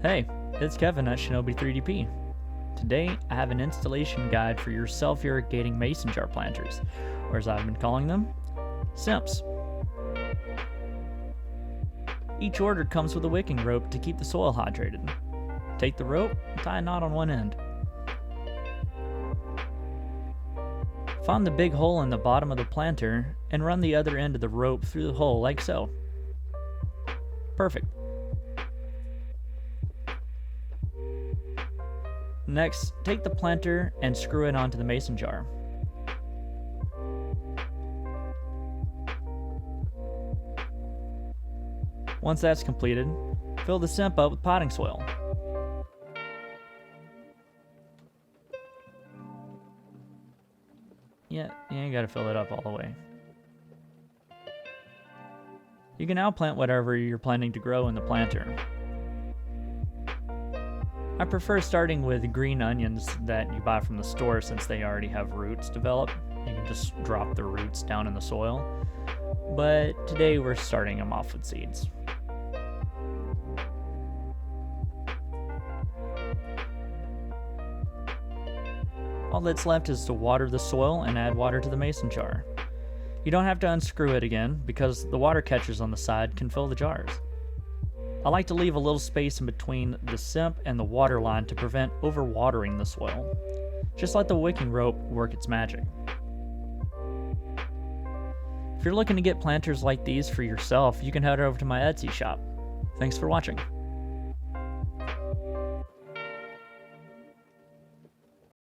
Hey, it's Kevin at Shinobi 3DP. Today, I have an installation guide for your self-irrigating mason jar planters, or as I've been calling them, Simps. Each order comes with a wicking rope to keep the soil hydrated. Take the rope and tie a knot on one end. Find the big hole in the bottom of the planter and run the other end of the rope through the hole like so. Perfect. Next, take the planter and screw it onto the mason jar. Once that's completed, fill the Simp up with potting soil. Yeah, you gotta fill it up all the way. You can now plant whatever you're planning to grow in the planter. I prefer starting with green onions that you buy from the store since they already have roots developed. You can just drop the roots down in the soil. But today we're starting them off with seeds. All that's left is to water the soil and add water to the mason jar. You don't have to unscrew it again because the water catchers on the side can fill the jars. I like to leave a little space in between the Simp and the water line to prevent overwatering the soil. Just let the wicking rope work its magic. If you're looking to get planters like these for yourself, you can head over to my Etsy shop. Thanks for watching.